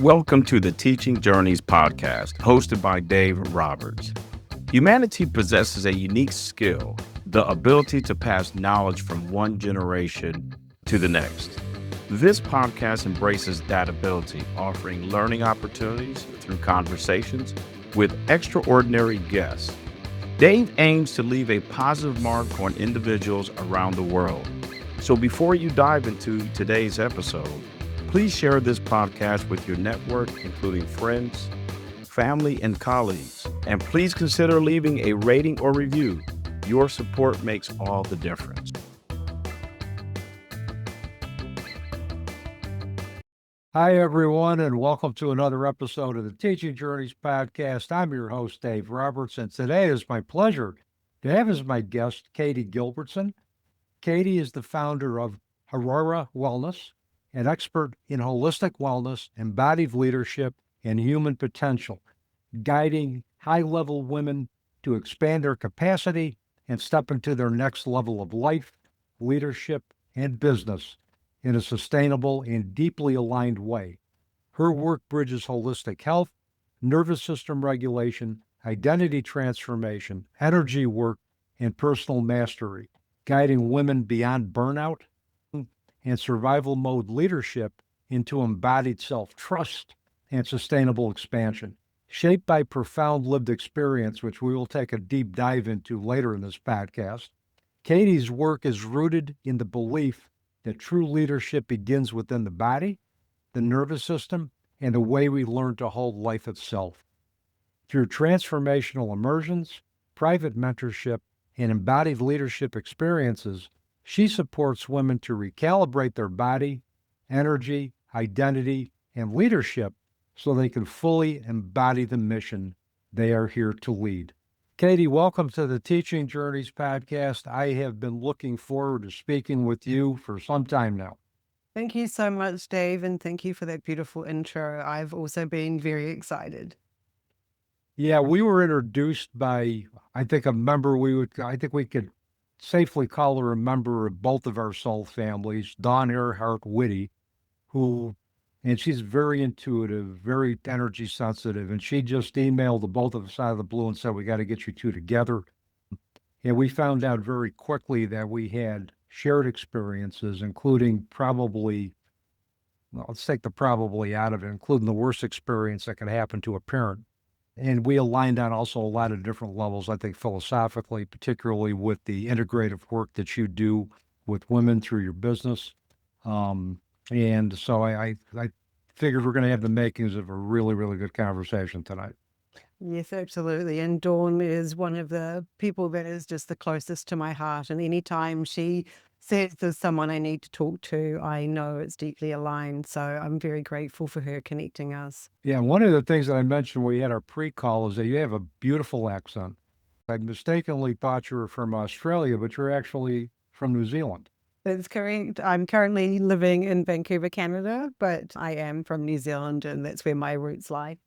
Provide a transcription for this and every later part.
Welcome to the Teaching Journeys podcast, hosted by Dave Roberts. Humanity possesses a unique skill, the ability to pass knowledge from one generation to the next. This podcast embraces that ability, offering learning opportunities through conversations with extraordinary guests. Dave aims to leave a positive mark on individuals around the world. So before you dive into today's episode, please share this podcast with your network, including friends, family, and colleagues. And please consider leaving a rating or review. Your support makes all the difference. Hi, everyone, and welcome to another episode of the Teaching Journeys podcast. I'm your host, Dave Roberts, and today is my pleasure to have as my guest Katy Gilbertson. Katy is the founder of Hauora Wellness, an expert in holistic wellness, embodied leadership, and human potential, guiding high-level women to expand their capacity and step into their next level of life, leadership, and business in a sustainable and deeply aligned way. Her work bridges holistic health, nervous system regulation, identity transformation, energy work, and personal mastery, guiding women beyond burnout and survival mode leadership into embodied self-trust and sustainable expansion. Shaped by profound lived experience, which we will take a deep dive into later in this podcast, Katy's work is rooted in the belief that true leadership begins within the body, the nervous system, and the way we learn to hold life itself. Through transformational immersions, private mentorship, and embodied leadership experiences, she supports women to recalibrate their body, energy, identity, and leadership so they can fully embody the mission they are here to lead. Katy, welcome to the Teaching Journeys podcast. I have been looking forward to speaking with you for some time now. Thank you so much, Dave, and thank you for that beautiful intro. I've also been very excited. Yeah, we were introduced by, I think we could safely call her a member of both of our soul families, Dawn Earhart Whitty, and she's very intuitive, very energy sensitive, and she just emailed the both of us out of the blue and said, we got to get you two together. And we found out very quickly that we had shared experiences, including let's take the probably out of it, including the worst experience that could happen to a parent. And we aligned on also a lot of different levels, I think philosophically, particularly with the integrative work that you do with women through your business. And so I figured we're going to have the makings of a really, really good conversation tonight. Yes, absolutely. And Dawn is one of the people that is just the closest to my heart. And anytime she says there's someone I need to talk to, I know it's deeply aligned. So I'm very grateful for her connecting us. Yeah, one of the things that I mentioned when we had our pre-call is that you have a beautiful accent. I mistakenly thought you were from Australia, but you're actually from New Zealand. That's correct. I'm currently living in Vancouver, Canada, but I am from New Zealand, and that's where my roots lie.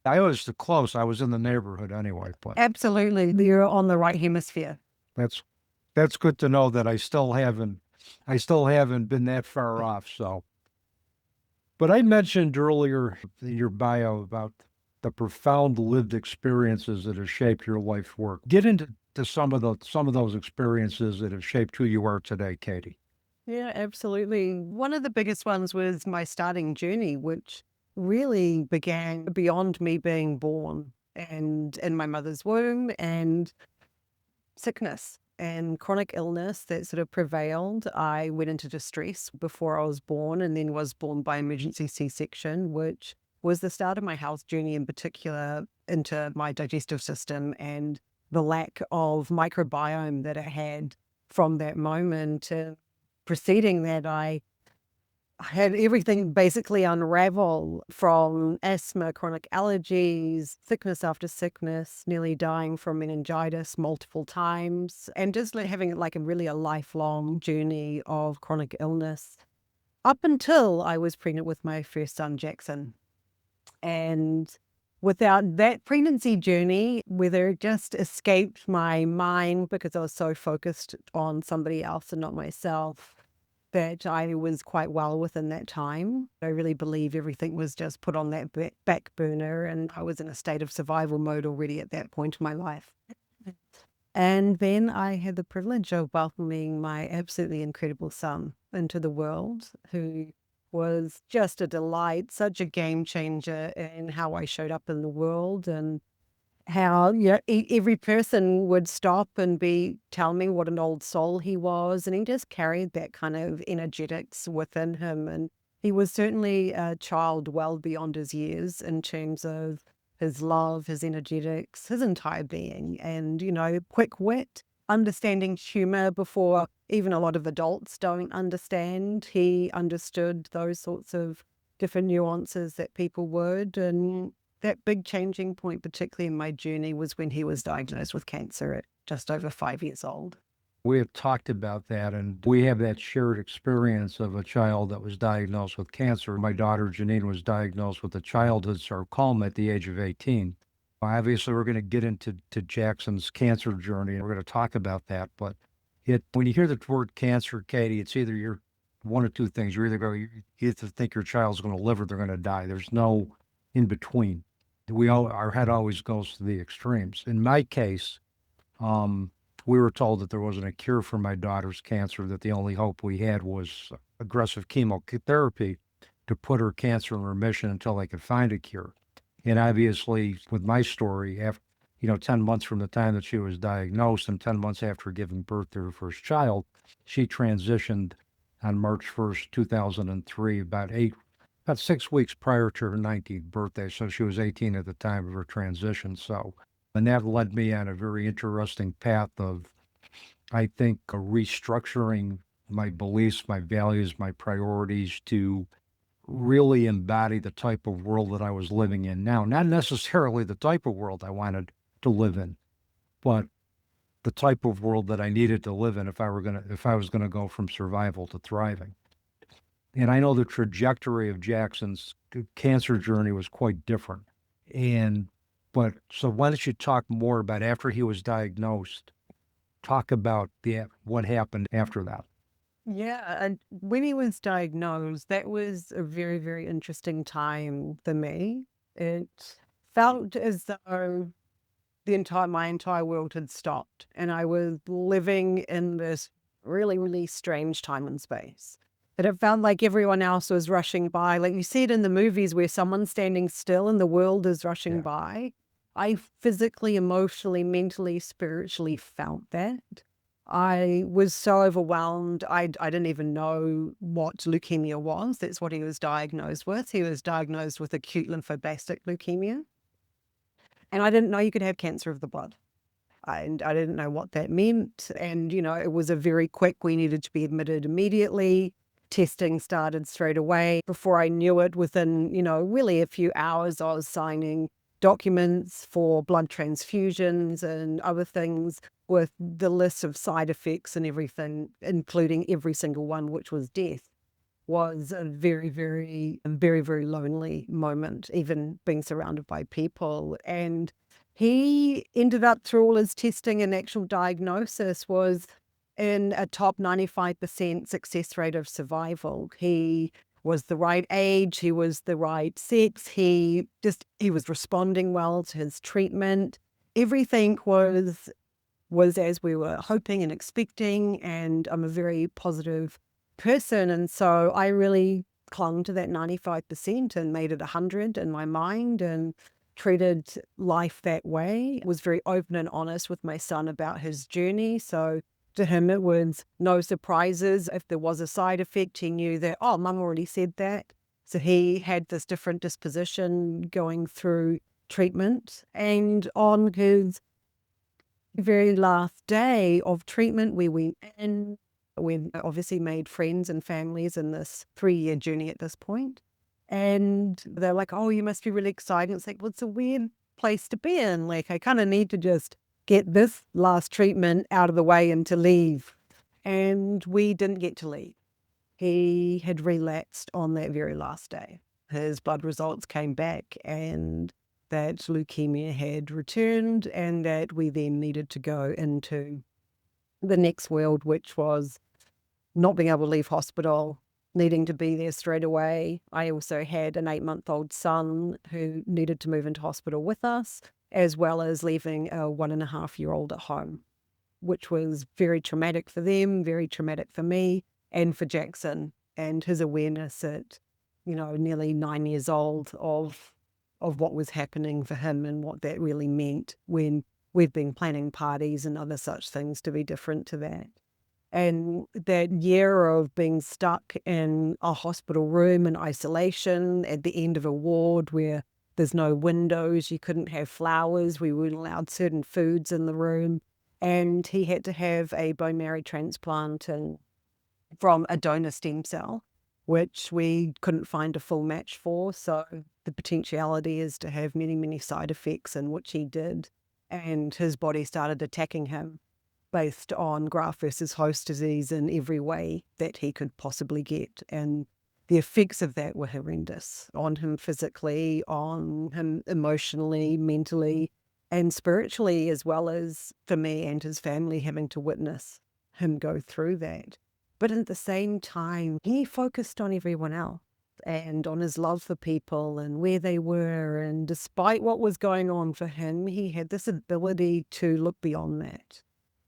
I was close. I was in the neighborhood anyway. But Absolutely. You're on the right hemisphere. that's good to know that I still haven't been that far off. So, but I mentioned earlier in your bio about the profound lived experiences that have shaped your life work. Get into some of those experiences that have shaped who you are today, Katy. Yeah, absolutely. One of the biggest ones was my starting journey, which really began beyond me being born and in my mother's womb, and sickness and chronic illness that sort of prevailed. I went into distress before I was born, and then was born by emergency C-section, which was the start of my health journey, in particular into my digestive system and the lack of microbiome that I had from that moment. And preceding that, I had everything basically unravel, from asthma, chronic allergies, sickness after sickness, nearly dying from meningitis multiple times, and just having like a lifelong journey of chronic illness up until I was pregnant with my first son, Jaxon. And without that pregnancy journey, whether it just escaped my mind because I was so focused on somebody else and not myself, that I was quite well within that time. I really believe everything was just put on that back burner, and I was in a state of survival mode already at that point in my life. And then I had the privilege of welcoming my absolutely incredible son into the world, who was just a delight, such a game changer in how I showed up in the world, and how every person would stop and tell me what an old soul he was, and he just carried that kind of energetics within him. And he was certainly a child well beyond his years in terms of his love, his energetics, his entire being, and quick wit, understanding humor before even a lot of adults don't understand. He understood those sorts of different nuances that people would. And that big changing point, particularly in my journey, was when he was diagnosed with cancer at just over 5 years old. We have talked about that, and we have that shared experience of a child that was diagnosed with cancer. My daughter, Jeannine, was diagnosed with a childhood sarcoma at the age of 18. Obviously, we're going to get into Jaxon's cancer journey, and we're going to talk about that. But when you hear the word cancer, Katy, it's either you're one of two things. You either think your child's going to live or they're going to die. There's no in between. Our head always goes to the extremes. In my case, we were told that there wasn't a cure for my daughter's cancer, that the only hope we had was aggressive chemotherapy to put her cancer in remission until they could find a cure. And obviously, with my story, after 10 months from the time that she was diagnosed and 10 months after giving birth to her first child, she transitioned on March 1st, 2003, about 6 weeks prior to her 19th birthday. So she was 18 at the time of her transition. And that led me on a very interesting path of, I think, restructuring my beliefs, my values, my priorities to really embody the type of world that I was living in now. Not necessarily the type of world I wanted to live in, but the type of world that I needed to live in if I was going to go from survival to thriving. And I know the trajectory of Jaxon's cancer journey was quite different. But so why don't you talk more about after he was diagnosed? Talk about what happened after that. Yeah, and when he was diagnosed, that was a very, very interesting time for me. It felt as though my entire world had stopped, and I was living in this really, really strange time and space. That it felt like everyone else was rushing by. Like you see it in the movies where someone's standing still and the world is rushing by. I physically, emotionally, mentally, spiritually felt that. I was so overwhelmed. I didn't even know what leukemia was. That's what he was diagnosed with. He was diagnosed with acute lymphoblastic leukemia. And I didn't know you could have cancer of the blood. And I didn't know what that meant. And, it was a very quick, we needed to be admitted immediately. Testing started straight away. Before I knew it, within, really a few hours, I was signing documents for blood transfusions and other things with the list of side effects and everything, including every single one, which was death. Was a very, very, very, very lonely moment, even being surrounded by people. And he ended up, through all his testing and actual diagnosis, was in a top 95% success rate of survival. He was the right age, he was the right sex, he was responding well to his treatment. Everything was as we were hoping and expecting, and I'm a very positive person, and so I really clung to that 95% and made it 100 in my mind and treated life that way. Was very open and honest with my son about his journey, so to him it was no surprises. If there was a side effect, he knew that, oh, mum already said that. So he had this different disposition going through treatment. And on his very last day of treatment, we went in. We obviously made friends and families in this 3-year journey at this point. And they're like, oh, you must be really excited. It's like, well, it's a weird place to be in. Like, I kind of need to just get this last treatment out of the way and to leave. And we didn't get to leave. He had relapsed on that very last day. His blood results came back and that leukemia had returned, and that we then needed to go into the next world, which was not being able to leave hospital, needing to be there straight away. I also had an 8-month-old son who needed to move into hospital with us, as well as leaving a 1.5-year-old at home, which was very traumatic for them, very traumatic for me, and for Jaxon and his awareness at, nearly 9 years old of what was happening for him and what that really meant when we've been planning parties and other such things to be different to that. And that year of being stuck in a hospital room in isolation at the end of a ward where there's no windows, you couldn't have flowers, we weren't allowed certain foods in the room. And he had to have a bone marrow transplant from a donor stem cell, which we couldn't find a full match for. So the potentiality is to have many, many side effects, and which he did. And his body started attacking him based on graft versus host disease in every way that he could possibly get. And the effects of that were horrendous on him physically, on him emotionally, mentally, and spiritually, as well as for me and his family having to witness him go through that. But at the same time, he focused on everyone else and on his love for people and where they were. And despite what was going on for him, he had this ability to look beyond that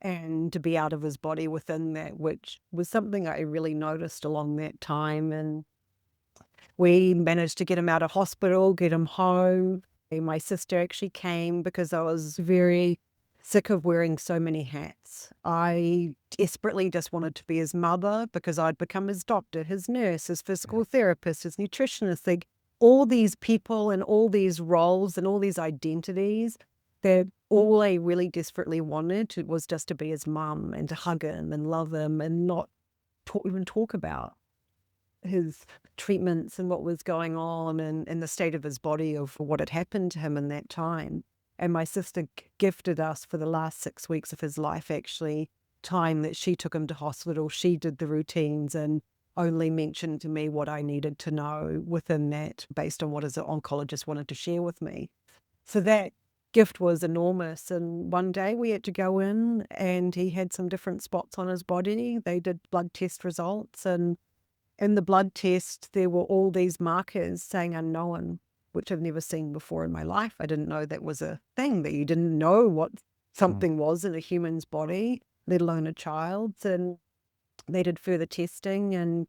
and to be out of his body within that, which was something I really noticed along that time. And we managed to get him out of hospital, get him home. And my sister actually came because I was very sick of wearing so many hats. I desperately just wanted to be his mother because I'd become his doctor, his nurse, his physical therapist, his nutritionist, like all these people and all these roles and all these identities that all I really desperately wanted was just to be his mum and to hug him and love him and not even talk about his treatments and what was going on and the state of his body of what had happened to him in that time. And my sister gifted us for the last 6 weeks of his life, actually, time that she took him to hospital. She did the routines and only mentioned to me what I needed to know within that based on what his oncologist wanted to share with me. So that gift was enormous. And one day we had to go in and he had some different spots on his body. They did blood test results, and in the blood test there were all these markers saying unknown, which I've never seen before in my life. I didn't know that was a thing, that you didn't know what something was in a human's body, let alone a child's. And they did further testing, and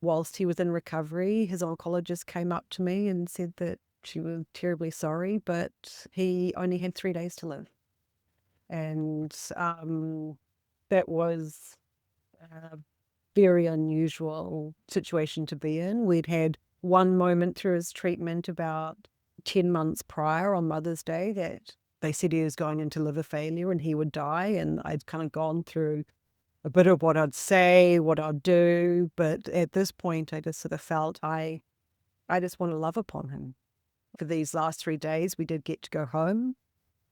whilst he was in recovery, his oncologist came up to me and said that she was terribly sorry, but he only had 3 days to live. And that was a very unusual situation to be in. We'd had one moment through his treatment about 10 months prior on Mother's Day that they said he was going into liver failure and he would die. And I'd kind of gone through a bit of what I'd say, what I'd do. But at this point, I just sort of felt I just want to love upon him. For these last 3 days, we did get to go home.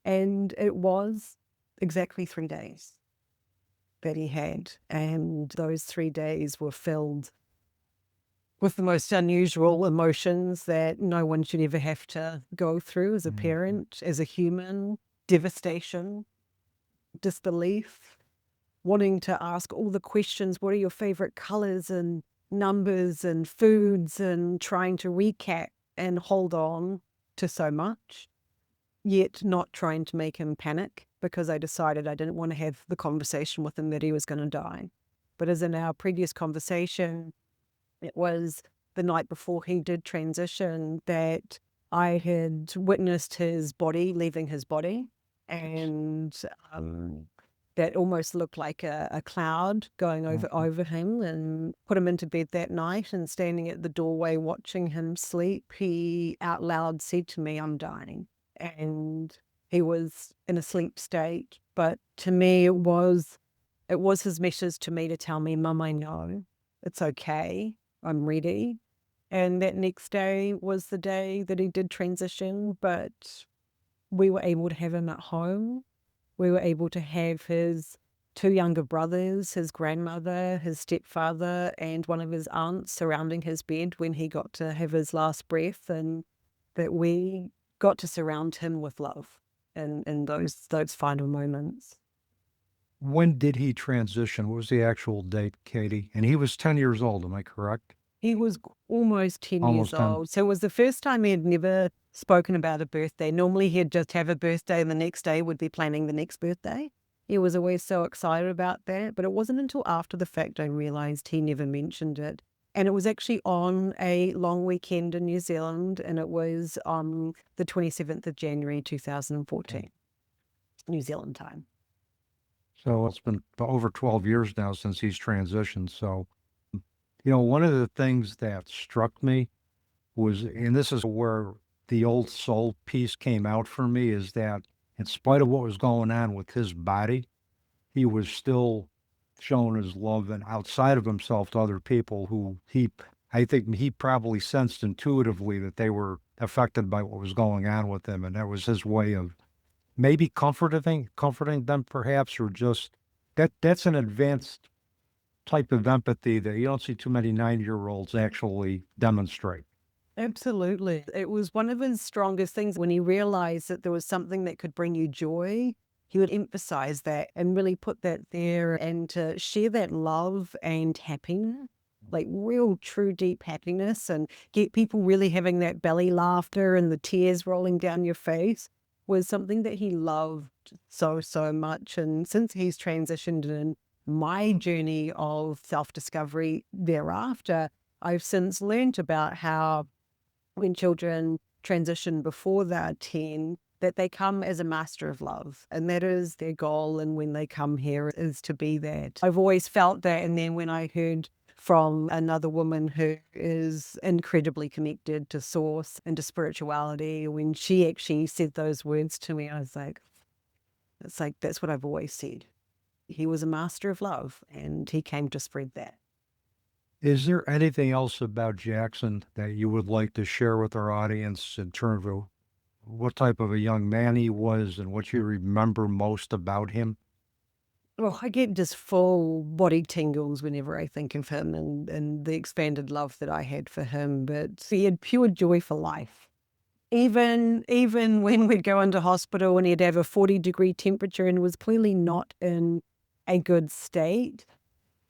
And it was exactly 3 days that he had. And those 3 days were filled with the most unusual emotions that no one should ever have to go through as a parent, as a human. Devastation, disbelief, wanting to ask all the questions. What are your favorite colors and numbers and foods, and trying to recap and hold on to so much, yet not trying to make him panic, because I decided I didn't want to have the conversation with him that he was going to die. But as in our previous conversation, it was the night before he did transition that I had witnessed his body leaving his body, and that almost looked like a cloud going over him, and put him into bed that night. And standing at the doorway watching him sleep, he out loud said to me, "I'm dying." And he was in a sleep state, but to me it was his message to me to tell me, "Mum, I know it's okay, I'm ready." And that next day was the day that he did transition, but we were able to have him at home. We were able to have his 2 younger brothers, his grandmother, his stepfather, and one of his aunts surrounding his bed when he got to have his last breath, and that we got to surround him with love in those final moments. When did he transition? What was the actual date, Katie? And he was 10 years old, am I correct? He was almost 10 years Almost 10. old. So it was the first time he had never spoken about a birthday. Normally he'd just have a birthday and the next day would be planning the next birthday. He was always so excited about that. But it wasn't until after the fact I realized he never mentioned it. And it was actually on a long weekend in New Zealand, and it was on the 27th of January 2014, New Zealand time. So it's been over 12 years now since he's transitioned. So, one of the things that struck me was, and this is where the old soul piece came out for me, is that in spite of what was going on with his body, he was still showing his love and outside of himself to other people who I think he probably sensed intuitively that they were affected by what was going on with him. And that was his way of maybe comforting them perhaps, or just that's an advanced type of empathy that you don't see too many 9-year-olds actually demonstrate. Absolutely. It was one of his strongest things when he realized that there was something that could bring you joy. He would emphasize that and really put that there, and to share that love and happiness, like real, true, deep happiness, and get people really having that belly laughter and the tears rolling down your face, was something that he loved so, so much. And since he's transitioned in my journey of self-discovery thereafter, I've since learned about how when children transition before they're 10, that they come as a master of love, and that is their goal. And when they come here is to be that. I've always felt that. And then when I heard from another woman who is incredibly connected to source and to spirituality, when she actually said those words to me, I was like, it's like, that's what I've always said. He was a master of love, and he came to spread that. Is there anything else about Jaxon that you would like to share with our audience in terms of what type of a young man he was and what you remember most about him? Well, I get just full body tingles whenever I think of him, and the expanded love that I had for him. But he had pure joy for life. Even when we'd go into hospital and he'd have a 40-degree temperature and was clearly not in a good state,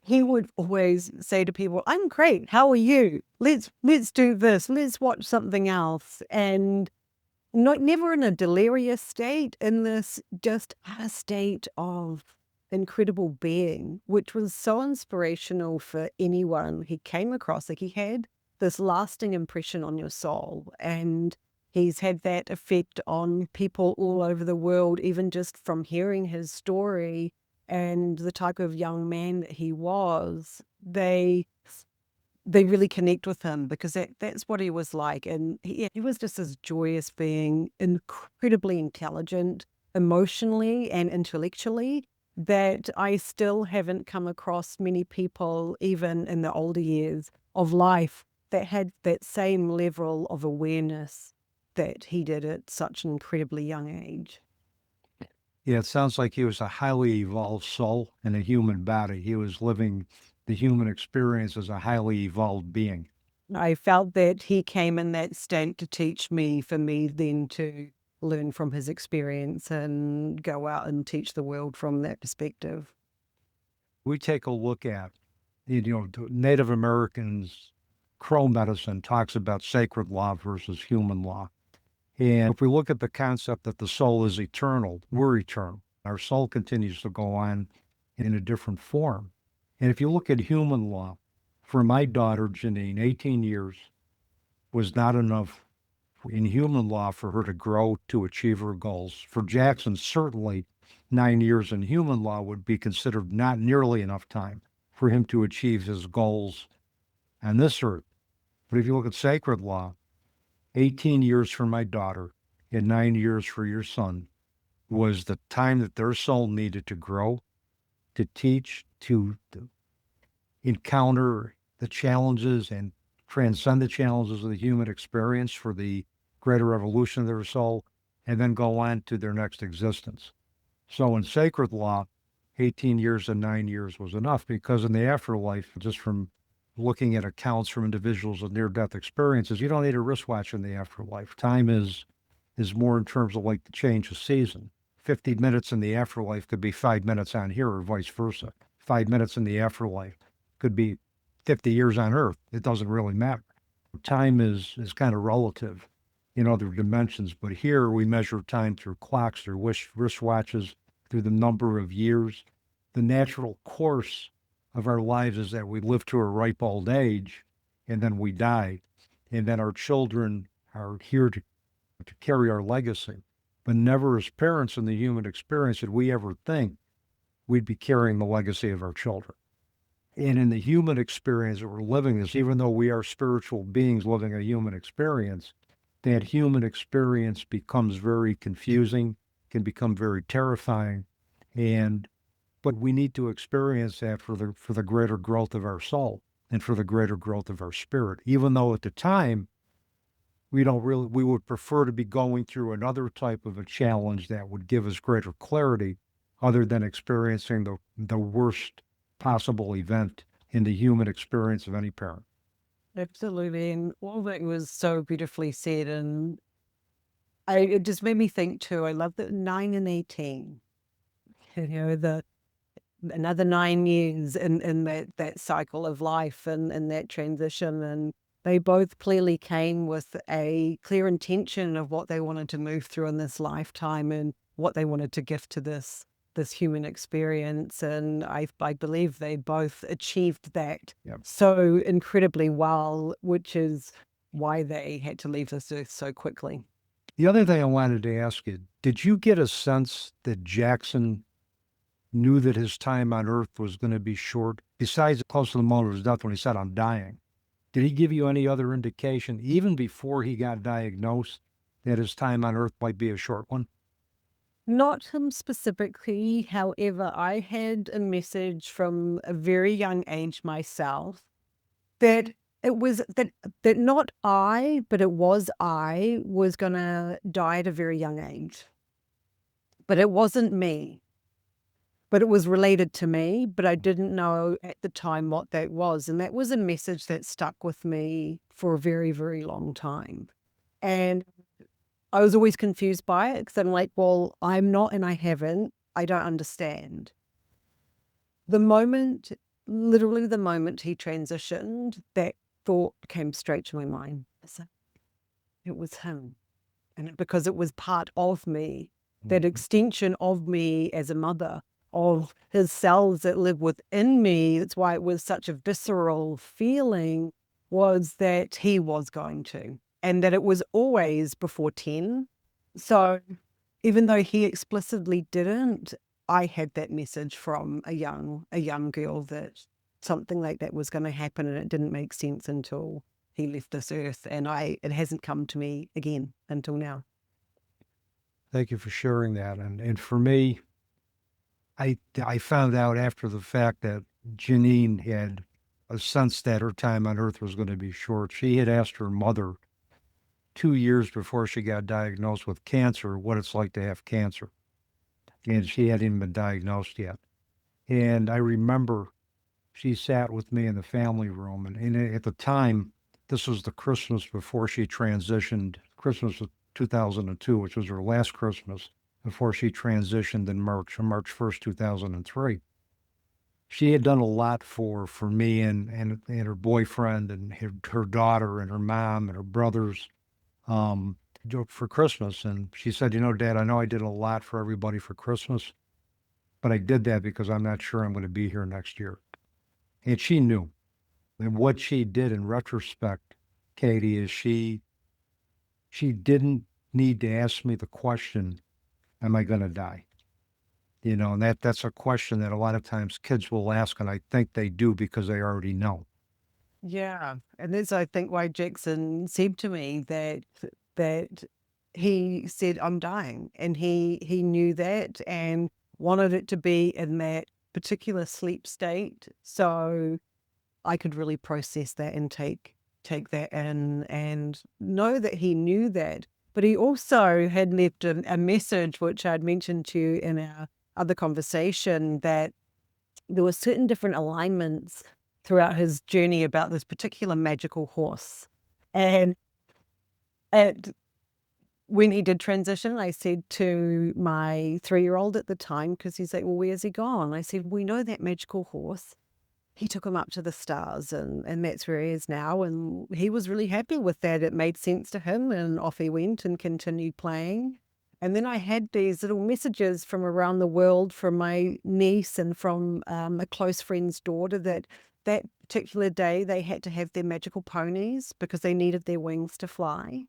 he would always say to people, "I'm great. How are you? Let's do this. Let's watch something else." And never in a delirious state, in this just a state of incredible being, which was so inspirational for anyone he came across. Like, he had this lasting impression on your soul, and he's had that effect on people all over the world, even just from hearing his story and the type of young man that he was. They really connect with him because that's what he was like. And he was just this joyous being, incredibly intelligent, emotionally and intellectually, that I still haven't come across many people, even in the older years of life, that had that same level of awareness that he did at such an incredibly young age. Yeah, it sounds like he was a highly evolved soul in a human body. He was living the human experience as a highly evolved being. I felt that he came in that state to teach me, for me then to learn from his experience and go out and teach the world from that perspective. We take a look at, Native Americans, Crow medicine talks about sacred law versus human law. And if we look at the concept that the soul is eternal, we're eternal. Our soul continues to go on in a different form. And if you look at human law, for my daughter, Jeannine, 18 years was not enough in human law for her to grow to achieve her goals. For Jaxon, certainly 9 years in human law would be considered not nearly enough time for him to achieve his goals on this earth. But if you look at sacred law, 18 years for my daughter and 9 years for your son was the time that their soul needed to grow, to teach, to encounter the challenges and transcend the challenges of the human experience for the greater evolution of their soul, and then go on to their next existence. So in sacred law, 18 years and 9 years was enough, because in the afterlife, just from looking at accounts from individuals with near-death experiences, you don't need a wristwatch in the afterlife. Time is more in terms of like the change of season. 50 minutes in the afterlife could be 5 minutes on here or vice versa. 5 minutes in the afterlife could be 50 years on earth. It doesn't really matter. Time is kind of relative in other dimensions, but here we measure time through clocks, through wristwatches, through the number of years. The natural course of our lives is that we live to a ripe old age, and then we die, and then our children are here to carry our legacy. But never as parents in the human experience did we ever think we'd be carrying the legacy of our children. And in the human experience that we're living this, even though we are spiritual beings living a human experience, that human experience becomes very confusing, can become very terrifying, but we need to experience that for the greater growth of our soul and for the greater growth of our spirit. Even though at the time we would prefer to be going through another type of a challenge that would give us greater clarity, other than experiencing the worst possible event in the human experience of any parent. Absolutely. And all that was so beautifully said. And it just made me think too, I love that 9 and 18, another 9 years in that cycle of life and that transition. And they both clearly came with a clear intention of what they wanted to move through in this lifetime and what they wanted to give to this human experience. And I believe they both achieved that so incredibly well, which is why they had to leave this earth so quickly. The other thing I wanted to ask you, did you get a sense that Jaxon knew that his time on earth was going to be short, besides close to the moment of his death when he said, "I'm dying"? Did he give you any other indication, even before he got diagnosed, that his time on earth might be a short one? Not him specifically. However, I had a message from a very young age myself that it was that not I, but it was I was going to die at a very young age. But it wasn't me. But it was related to me, but I didn't know at the time what that was. And that was a message that stuck with me for a very, very long time. And I was always confused by it because I'm like, well, I'm not and I haven't. I don't understand. Literally the moment he transitioned, that thought came straight to my mind. So it was him. And because it was part of me, that extension of me as a mother, of his cells that live within me, that's why it was such a visceral feeling, was that he was going to. And that it was always before 10. So even though he explicitly didn't, I had that message from a young girl that something like that was going to happen, and it didn't make sense until he left this earth. And it hasn't come to me again until now. Thank you for sharing that. And for me, I found out after the fact that Jeannine had a sense that her time on earth was going to be short. She had asked her mother 2 years before she got diagnosed with cancer what it's like to have cancer. And she hadn't even been diagnosed yet. And I remember she sat with me in the family room. And at the time, this was the Christmas before she transitioned, Christmas of 2002, which was her last Christmas before she transitioned in March 1st, 2003. She had done a lot for me and her boyfriend and her daughter and her mom and her brothers for Christmas. And she said, Dad, I know I did a lot for everybody for Christmas, but I did that because I'm not sure I'm going to be here next year. And she knew. And what she did in retrospect, Katy, is she didn't need to ask me the question, am I going to die? And that's a question that a lot of times kids will ask, and I think they do because they already know. Yeah. And that's, I think, why Jaxon said to me that he said, I'm dying. And he knew that and wanted it to be in that particular sleep state. So I could really process that and take that in and know that he knew that. But he also had left a message, which I'd mentioned to you in our other conversation, that there were certain different alignments throughout his journey about this particular magical horse. And when he did transition, I said to my 3-year-old at the time, because he's like, well, where's he gone? I said, we know that magical horse. He took him up to the stars, and that's where he is now. And he was really happy with that. It made sense to him, and off he went and continued playing. And then I had these little messages from around the world from my niece and from a close friend's daughter that particular day they had to have their magical ponies because they needed their wings to fly.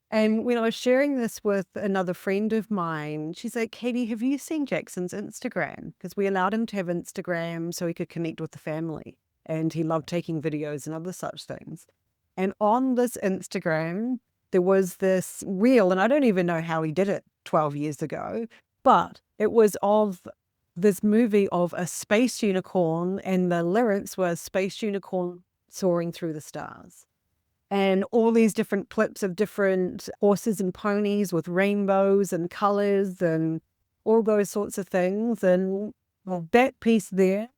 And when I was sharing this with another friend of mine, she's like, Katy, have you seen Jaxon's Instagram? Because we allowed him to have Instagram so he could connect with the family. And he loved taking videos and other such things. And on this Instagram, there was this reel, and I don't even know how he did it 12 years ago, but it was of this movie of a space unicorn, and the lyrics were space unicorn soaring through the stars. And all these different clips of different horses and ponies with rainbows and colors and all those sorts of things. And that piece there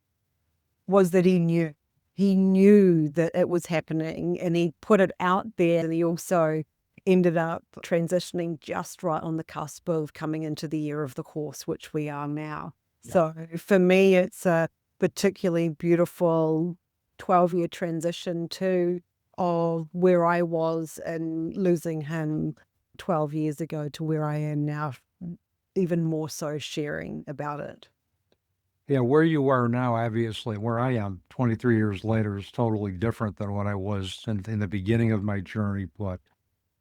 was that he knew. He knew that it was happening, and he put it out there. And he also ended up transitioning just right on the cusp of coming into the year of the horse, which we are now. Yeah. So for me, it's a particularly beautiful 12-year transition too, of where I was and losing him 12 years ago to where I am now, even more so sharing about it. Yeah, where you are now, obviously, where I am 23 years later is totally different than what I was in the beginning of my journey. But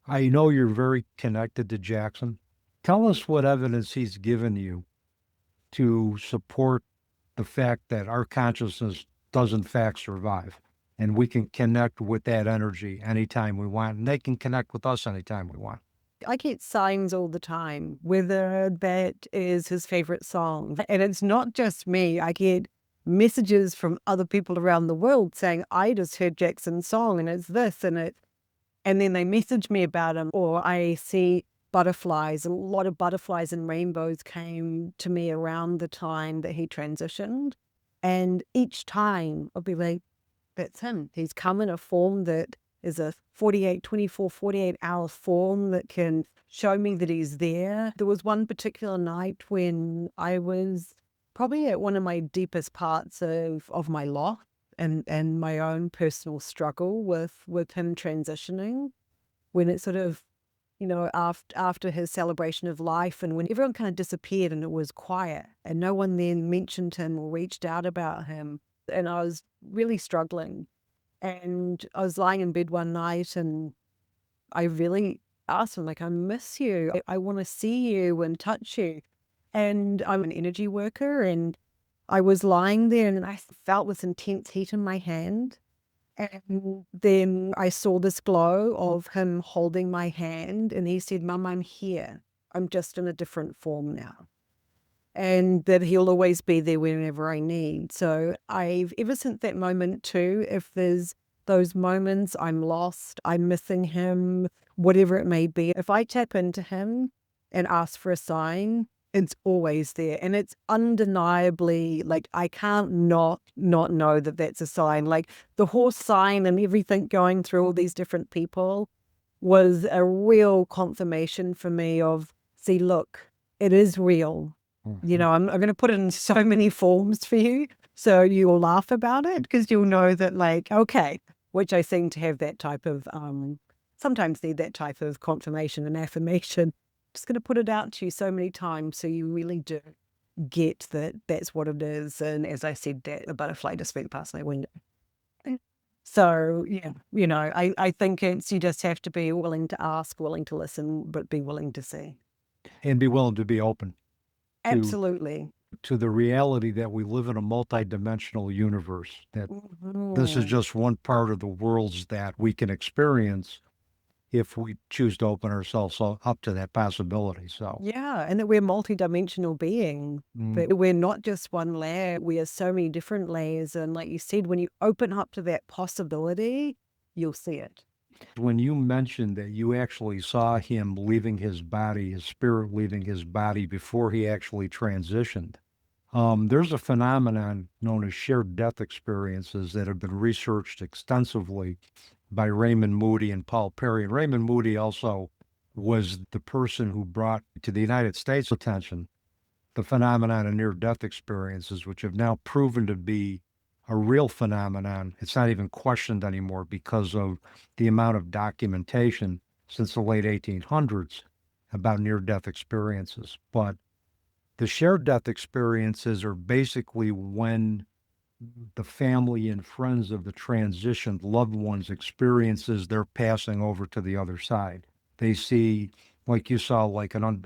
I know you're very connected to Jaxon. Tell us what evidence he's given you to support the fact that our consciousness does in fact survive. And we can connect with that energy anytime we want, and they can connect with us anytime we want. I get signs all the time, whether that is his favorite song. And it's not just me. I get messages from other people around the world saying, I just heard Jaxon's song and it's this and it. And then they message me about him, or I see butterflies. A lot of butterflies and rainbows came to me around the time that he transitioned. And each time I'll be like, that's him. He's come in a form that is a 48-hour form that can show me that he's there. There was one particular night when I was probably at one of my deepest parts of my loss and my own personal struggle with him transitioning, when it sort of, after his celebration of life, and when everyone kind of disappeared and it was quiet and no one then mentioned him or reached out about him. And I was really struggling. And I was lying in bed one night and I really asked him, like, I miss you. I want to see you and touch you. And I'm an energy worker, and I was lying there and I felt this intense heat in my hand. And then I saw this glow of him holding my hand, and he said, Mum, I'm here. I'm just in a different form now. And that he'll always be there whenever I need. So I've, ever since that moment too, if there's those moments I'm lost, I'm missing him, whatever it may be, if I tap into him and ask for a sign, it's always there. And it's undeniably, like, I can't not know that that's a sign. Like the horse sign and everything going through all these different people was a real confirmation for me of, see, look, it is real. I'm going to put it in so many forms for you so you'll laugh about it, because you'll know that, like, okay, which I seem to have that type of, sometimes need that type of confirmation and affirmation. Just going to put it out to you so many times so you really do get that that's what it is. And as I said, that the butterfly just went past my window. So, yeah, I think it's, you just have to be willing to ask, willing to listen, but be willing to see. And be willing to be open. Absolutely. To the reality that we live in a multidimensional universe, that this is just one part of the worlds that we can experience if we choose to open ourselves up to that possibility. So yeah, and that we're multidimensional beings, but we're not just one layer. We are so many different layers. And like you said, when you open up to that possibility, you'll see it. When you mentioned that you actually saw him leaving his body, his spirit leaving his body before he actually transitioned, there's a phenomenon known as shared death experiences that have been researched extensively by Raymond Moody and Paul Perry. And Raymond Moody also was the person who brought to the United States attention the phenomenon of near-death experiences, which have now proven to be a real phenomenon. It's not even questioned anymore because of the amount of documentation since the late 1800s about near-death experiences. But the shared death experiences are basically when the family and friends of the transitioned loved ones experiences their passing over to the other side. They see, like you saw, like an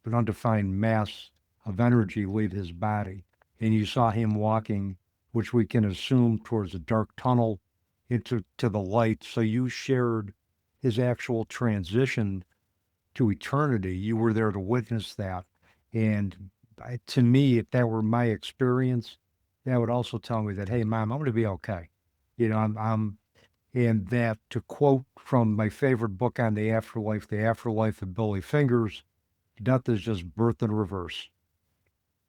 undefined mass of energy leave his body, and you saw him walking, which we can assume towards a dark tunnel into the light. So you shared his actual transition to eternity. You were there to witness that. And to me, if that were my experience, that would also tell me that, hey, Mom, I'm going to be okay. You know, and that, to quote from my favorite book on the Afterlife of Billy Fingers, death is just birth in reverse.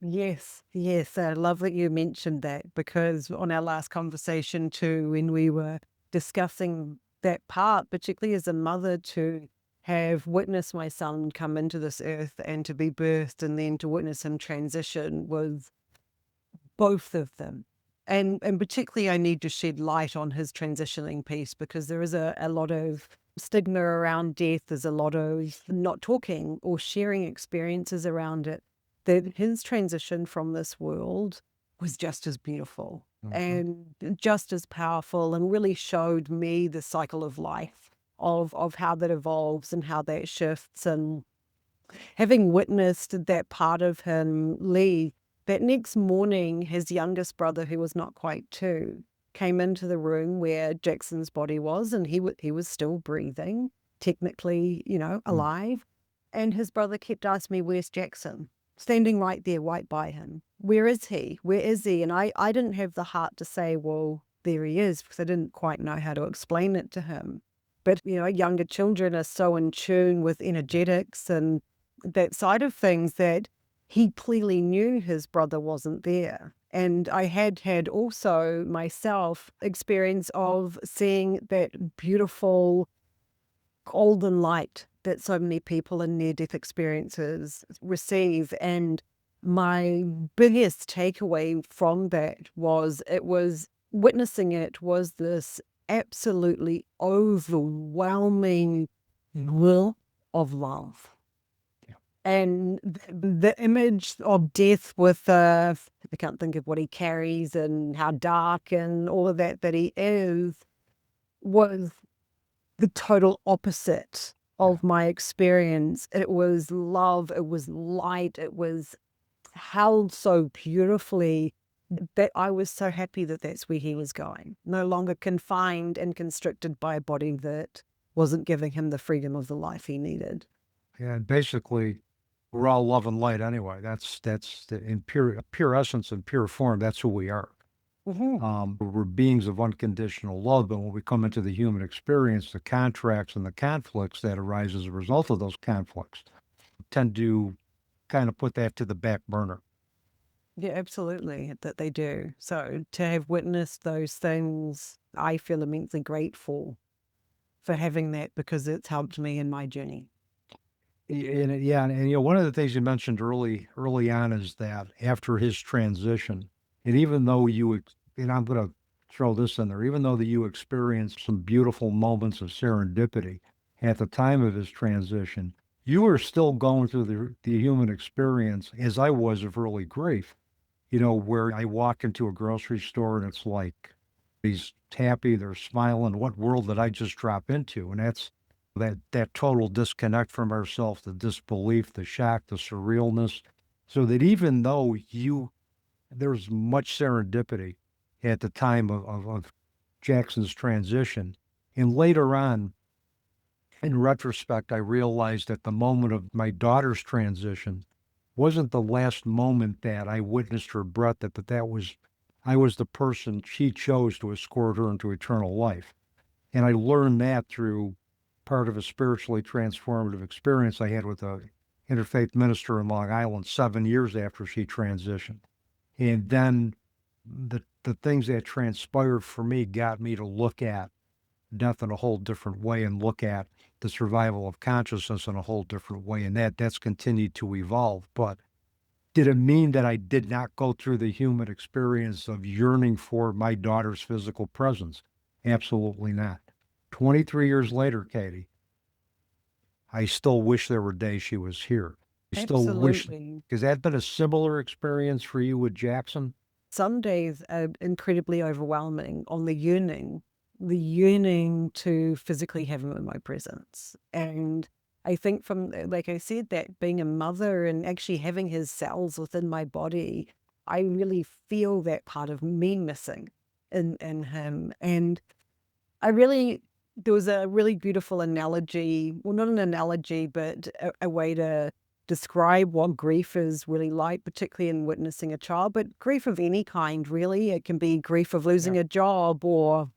Yes, yes. I love that you mentioned that, because on our last conversation too, when we were discussing that part, particularly as a mother, to have witnessed my son come into this earth and to be birthed and then to witness him transition, was both of them. And particularly I need to shed light on his transitioning piece, because there is a lot of stigma around death. There's a lot of not talking or sharing experiences around it. That his transition from this world was just as beautiful and just as powerful, and really showed me the cycle of life, of how that evolves and how that shifts. And having witnessed that part of him leave, that next morning, his youngest brother, who was not quite 2, came into the room where Jaxon's body was, and he was still breathing, technically, alive. And his brother kept asking me, "Where's Jaxon?" Standing right there, right by him. "Where is he? Where is he?" And I didn't have the heart to say, "Well, there he is," because I didn't quite know how to explain it to him. But, younger children are so in tune with energetics and that side of things, that he clearly knew his brother wasn't there. And I had also myself experience of seeing that beautiful golden light that so many people in near-death experiences receive. And my biggest takeaway from that was, witnessing it was this absolutely overwhelming will of love. And the image of death with, I can't think of what he carries and how dark and all of that he is, was the total opposite of my experience. It was love, it was light, it was held so beautifully, that I was so happy that that's where he was going. No longer confined and constricted by a body that wasn't giving him the freedom of the life he needed. Yeah, and basically, we're all love and light anyway. That's in pure essence and pure form. That's who we are. We're beings of unconditional love, but when we come into the human experience, the contracts and the conflicts that arise as a result of those conflicts tend to kind of put that to the back burner. Yeah, absolutely, that they do. So to have witnessed those things, I feel immensely grateful for having that, because it's helped me in my journey. And one of the things you mentioned early on is that after his transition, and even though and I'm going to throw this in there, even though that you experienced some beautiful moments of serendipity at the time of his transition, you were still going through the human experience, as I was, of early grief. Where I walk into a grocery store and it's like, he's happy, they're smiling. What world did I just drop into? And that's that total disconnect from ourselves, the disbelief, the shock, the surrealness. So that even though there's much serendipity at the time of Jaxon's transition, and later on, in retrospect, I realized that the moment of my daughter's transition wasn't the last moment that I witnessed her breath, I was the person she chose to escort her into eternal life. And I learned that through part of a spiritually transformative experience I had with a interfaith minister in Long Island 7 years after she transitioned. And then the things that transpired for me got me to look at death in a whole different way and look at the survival of consciousness in a whole different way. And that's continued to evolve. But did it mean that I did not go through the human experience of yearning for my daughter's physical presence? Absolutely not. 23 years later, Katy, I still wish there were days she was here. I still wish, Absolutely. because that been a similar experience for you with Jaxon? Some days are incredibly overwhelming on the yearning to physically have him in my presence. And I think from, like I said, that being a mother and actually having his cells within my body, I really feel that part of me missing in him. And there was a really beautiful analogy, well, not an analogy, but a way to describe what grief is really like, particularly in witnessing a child, but grief of any kind, really. It can be grief of losing a job, or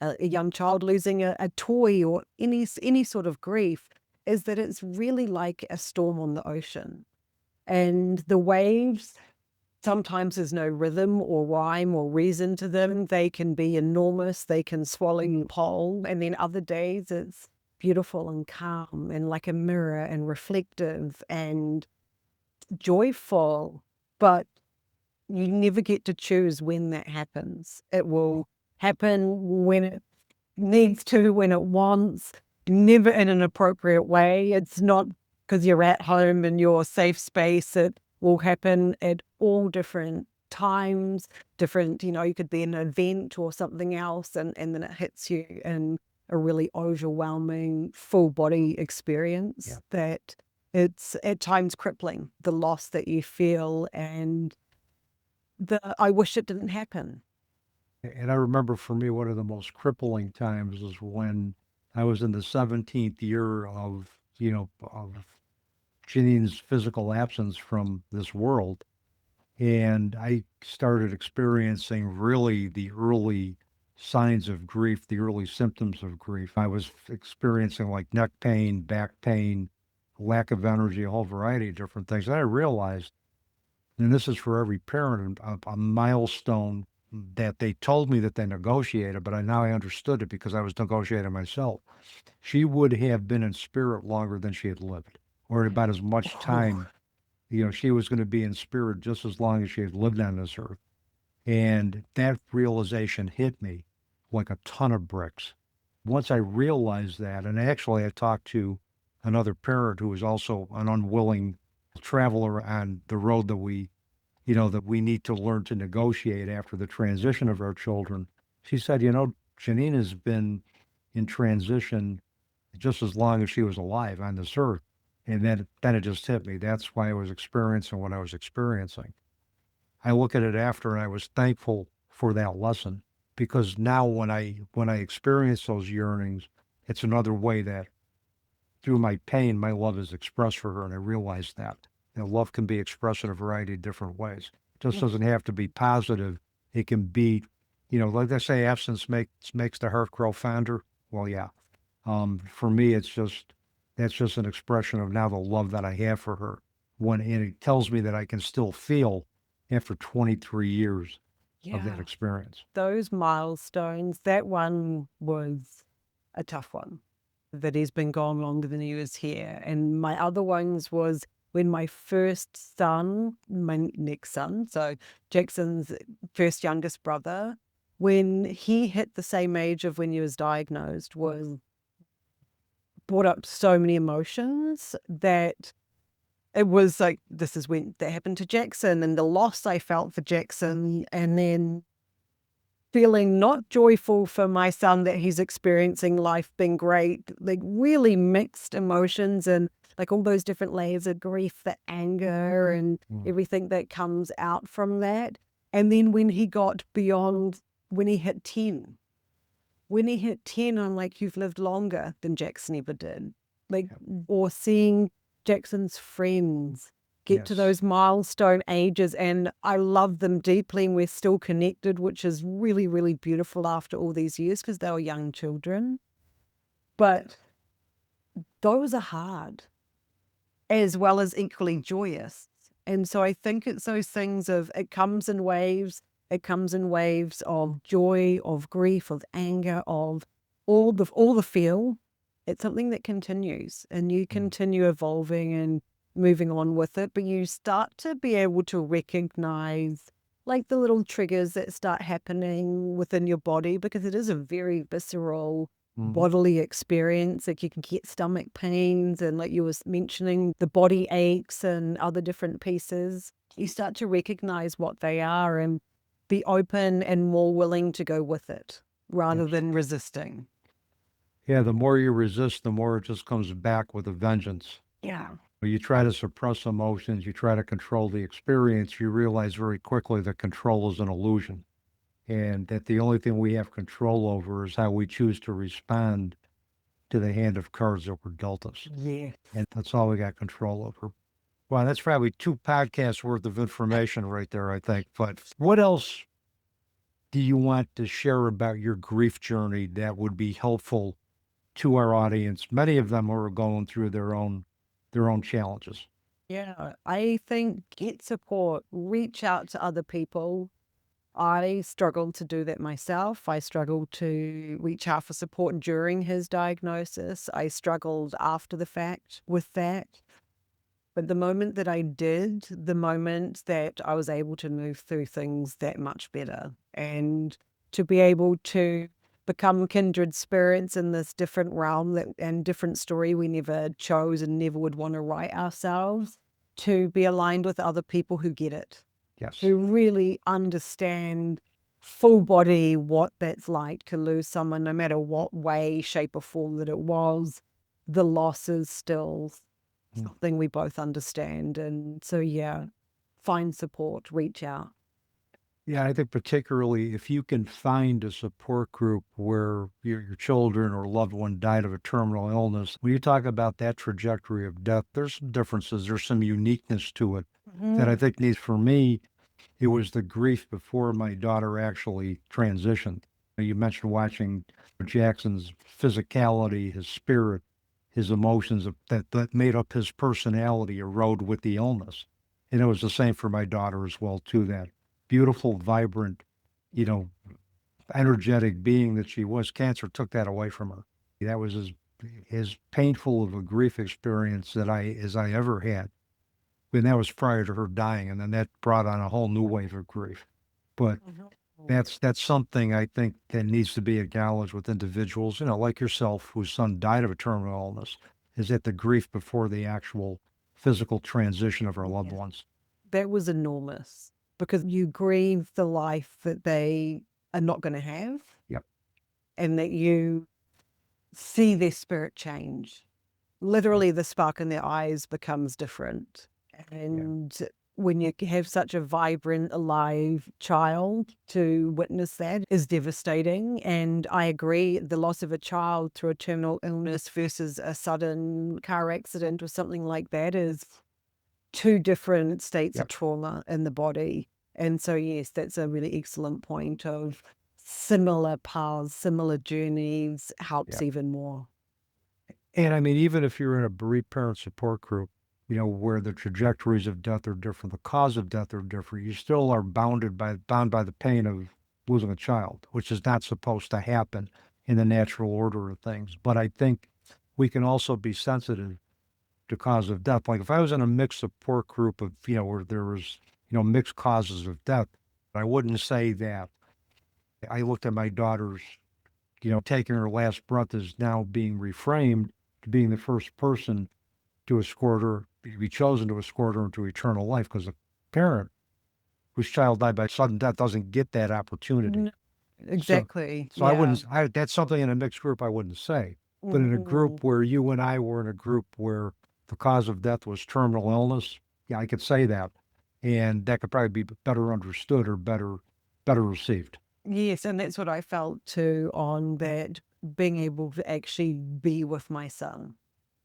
a young child losing a toy, or any sort of grief, is that it's really like a storm on the ocean. And the waves, sometimes there's no rhythm or rhyme or reason to them. They can be enormous, they can swallow you whole. And then other days it's beautiful and calm and like a mirror and reflective and joyful. But you never get to choose when that happens. It will happen when it needs to, when it wants, never in an appropriate way. It's not because you're at home in your safe space. It will happen at all different times, different, you could be in an event or something else, and then it hits you in a really overwhelming full body experience that it's at times crippling, the loss that you feel, and I wish it didn't happen. And I remember for me, one of the most crippling times was when I was in the 17th year of Jeannine's physical absence from this world. And I started experiencing really the early signs of grief, the early symptoms of grief. I was experiencing like neck pain, back pain, lack of energy, a whole variety of different things. And I realized, and this is for every parent, a milestone that they told me that they negotiated, but now I understood it because I was negotiating myself. She would have been in spirit longer than she had lived, or about as much time. She was going to be in spirit just as long as she had lived on this earth. And that realization hit me like a ton of bricks. Once I realized that, and actually I talked to another parent who was also an unwilling traveler on the road that we need to learn to negotiate after the transition of our children. She said, Jeannine has been in transition just as long as she was alive on this earth. And then it just hit me. That's why I was experiencing what I was experiencing. I look at it after, and I was thankful for that lesson, because now when I experience those yearnings, it's another way that through my pain, my love is expressed for her. And I realize that. Love can be expressed in a variety of different ways. It just doesn't have to be positive. It can be, like they say, absence makes the heart grow fonder. Well, yeah. For me, that's just an expression of now the love that I have for her. And it tells me that I can still feel after 23 years of that experience. Those milestones, that one was a tough one, that he's been gone longer than he was here. And my other ones was when my first son, my next son, so Jaxon's first youngest brother, when he hit the same age of when he was diagnosed, brought up so many emotions that it was like, this is when that happened to Jaxon, and the loss I felt for Jaxon, and then feeling not joyful for my son that he's experiencing life being great, like really mixed emotions and like all those different layers of grief, the anger and everything that comes out from that. And then when he got beyond, when he hit 10, I'm like, you've lived longer than Jaxon ever did. Like, or seeing Jaxon's friends get to those milestone ages, and I love them deeply, and we're still connected, which is really, really beautiful after all these years because they were young children. But those are hard as well as equally joyous. And so I think it's those things of, it comes in waves. It comes in waves of joy, of grief, of anger, of all the feel. It's something that continues, and you continue evolving and moving on with it, but you start to be able to recognize like the little triggers that start happening within your body, because it is a very visceral bodily experience. Like you can get stomach pains, and like you was mentioning, the body aches and other different pieces. You start to recognize what they are and be open and more willing to go with it rather than resisting. Yeah, the more you resist, the more it just comes back with a vengeance. Yeah. You try to suppress emotions, you try to control the experience, you realize very quickly that control is an illusion, and that the only thing we have control over is how we choose to respond to the hand of cards that were dealt us. Yeah. And that's all we got control over. Well, that's probably 2 podcasts worth of information right there, I think. But what else do you want to share about your grief journey that would be helpful to our audience? Many of them are going through their own challenges. Yeah. I think get support, reach out to other people. I struggled to do that myself. I struggled to reach out for support during his diagnosis. I struggled after the fact with that. But the moment that I did, the moment that I was able to move through things that much better, and to be able to become kindred spirits in this different realm and different story we never chose and never would want to write ourselves, to be aligned with other people who get it, Yes. who really understand full body what that's like to lose someone, no matter what way, shape, or form that it was. The loss is still something we both understand. And so, yeah, find support, reach out. Yeah, I think particularly if you can find a support group where your children or loved one died of a terminal illness, when you talk about that trajectory of death, there's some differences, there's some uniqueness to it that I think needs, for me, it was the grief before my daughter actually transitioned. You mentioned watching Jackson's physicality, his spirit, his emotions that made up his personality erode with the illness. And it was the same for my daughter as well, too, that beautiful, vibrant, you know, energetic being that she was. Cancer took that away from her. That was as painful of a grief experience as I ever had. And that was prior to her dying, and then that brought on a whole new wave of grief. But that's something I think that needs to be acknowledged with individuals, like yourself, whose son died of a terminal illness, is that the grief before the actual physical transition of our loved ones. That was enormous, because you grieve the life that they are not going to have. Yep. And that you see their spirit change. Literally, the spark in their eyes becomes different. And when you have such a vibrant, alive child, to witness that is devastating. And I agree, the loss of a child through a terminal illness versus a sudden car accident or something like that is 2 different states of trauma in the body. And so, yes, that's a really excellent point of similar paths, similar journeys helps even more. And I mean, even if you're in a bereaved parent support group, where the trajectories of death are different, the cause of death are different, you still are bound by the pain of losing a child, which is not supposed to happen in the natural order of things. But I think we can also be sensitive to cause of death. Like if I was in a mixed support group of, where there was, mixed causes of death, I wouldn't say that I looked at my daughter's, taking her last breath as now being reframed to being the first person to escort her, be chosen to escort her into eternal life, because a parent whose child died by sudden death doesn't get that opportunity. Exactly. So I wouldn't, that's something in a mixed group I wouldn't say. But in a group where you and I were in a group where the cause of death was terminal illness, yeah, I could say that. And that could probably be better understood or better received. Yes, and that's what I felt too, on that, being able to actually be with my son.